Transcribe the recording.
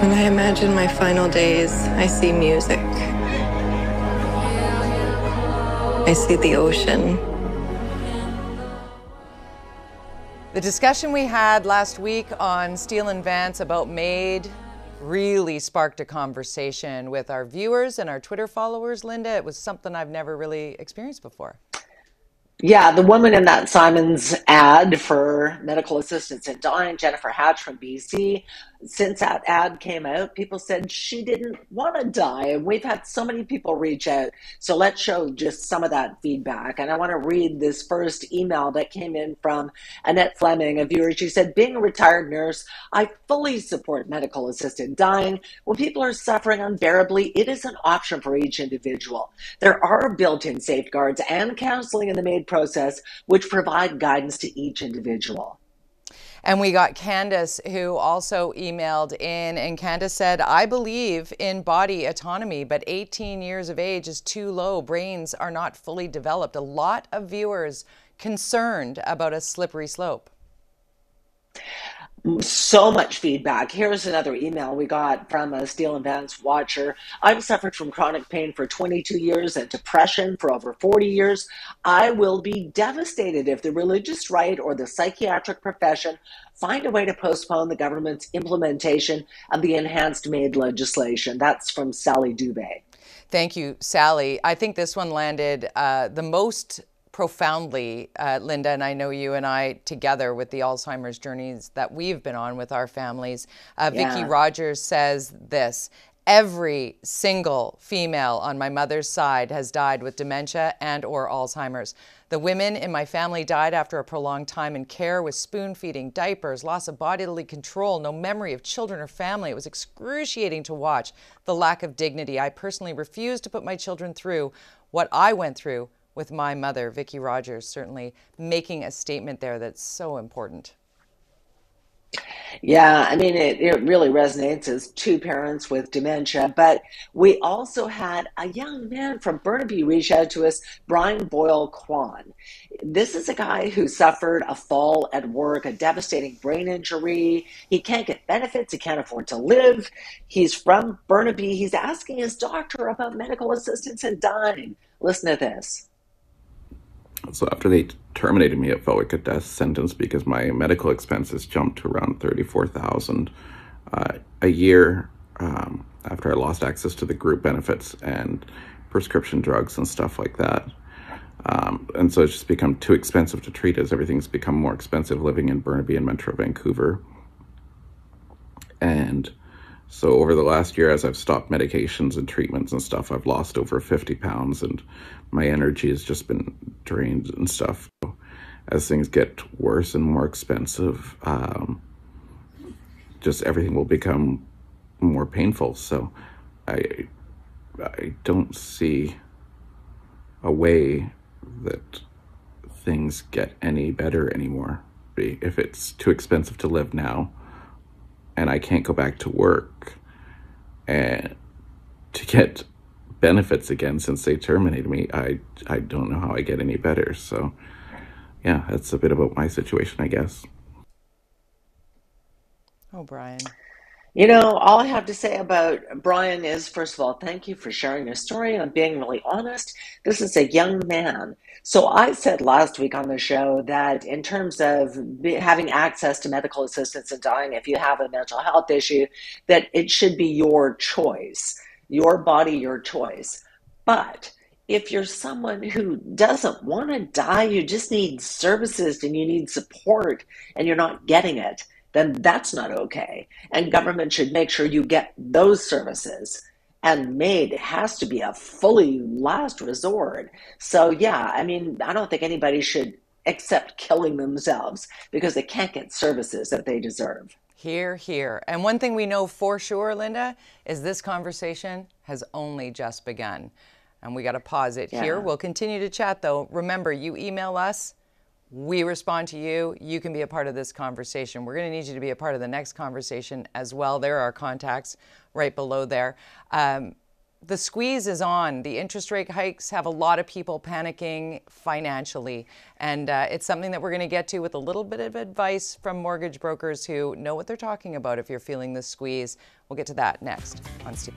When I imagine my final days, I see music. I see the ocean. The discussion we had last week on Steel and Vance about MAiD really sparked a conversation with our viewers and our Twitter followers, Lynda. It was something I've never really experienced before. Yeah, the woman in that Simon's ad for medical assistance in dying, Jennifer Hatch from BC, since that ad came out, people said she didn't want to die. And we've had so many people reach out. So let's show just some of that feedback. And I want to read this first email that came in from Annette Fleming, a viewer. She said, being a retired nurse, I fully support medical assisted dying. When people are suffering unbearably, it is an option for each individual. There are built-in safeguards and counseling in the MAiD process, which provide guidance to each individual. And we got Candace, who also emailed in, and Candace said, I believe in body autonomy, but 18 years of age is too low. Brains are not fully developed. A lot of viewers concerned about a slippery slope. So much feedback. Here's another email we got from a Steel and Vance watcher. I've suffered from chronic pain for 22 years and depression for over 40 years. I will be devastated if the religious right or the psychiatric profession find a way to postpone the government's implementation of the enhanced MAiD legislation. That's from Sally Dubé. Thank you, Sally. I think this one landed the most profoundly, Lynda, and I know you and I together with the Alzheimer's journeys that we've been on with our families. Vicki Rogers says this: every single female on my mother's side has died with dementia and or Alzheimer's. The women in my family died after a prolonged time in care with spoon feeding, diapers, loss of bodily control, no memory of children or family. It was excruciating to watch the lack of dignity. I personally refuse to put my children through what I went through with my mother. Vicki Rogers certainly making a statement there that's so important. Yeah, I mean, it really resonates as two parents with dementia. But we also had a young man from Burnaby reach out to us, Brian Boyle Kwan. This is a guy who suffered a fall at work, a devastating brain injury. He can't get benefits. He can't afford to live. He's from Burnaby. He's asking his doctor about medical assistance in dying. Listen to this. So after they terminated me, it felt like a death sentence because my medical expenses jumped to around $34,000 a year after I lost access to the group benefits and prescription drugs and stuff like that. And so it's just become too expensive to treat as everything's become more expensive living in Burnaby and Metro Vancouver. And so over the last year, as I've stopped medications and treatments and stuff, I've lost over 50 pounds and my energy has just been drained and stuff. So as things get worse and more expensive, just everything will become more painful. So I don't see a way that things get any better anymore. If it's too expensive to live now, and I can't go back to work and to get benefits again since they terminated me, I don't know how I get any better. So yeah, that's a bit about my situation, I guess. Oh, Brian. You know, all I have to say about Brian is, first of all, thank you for sharing your story and being really honest. This is a young man. So I said last week on the show that in terms of having access to medical assistance and dying, if you have a mental health issue, that it should be your choice, your body, your choice. But if you're someone who doesn't want to die, you just need services and you need support and you're not getting it, then that's not okay. And government should make sure you get those services. And MAiD has to be a fully last resort. So yeah, I mean, I don't think anybody should accept killing themselves because they can't get services that they deserve. Hear, hear. And one thing we know for sure, Lynda, is this conversation has only just begun. And we got to pause it here. We'll continue to chat, though. Remember, you email us. We respond to you. You can be a part of this conversation. We're going to need you to be a part of the next conversation as well. There are our contacts right below there. the squeeze is on. The interest rate hikes have a lot of people panicking financially. And it's something that we're going to get to with a little bit of advice from mortgage brokers who know what they're talking about if you're feeling the squeeze. We'll get to that next on Steve.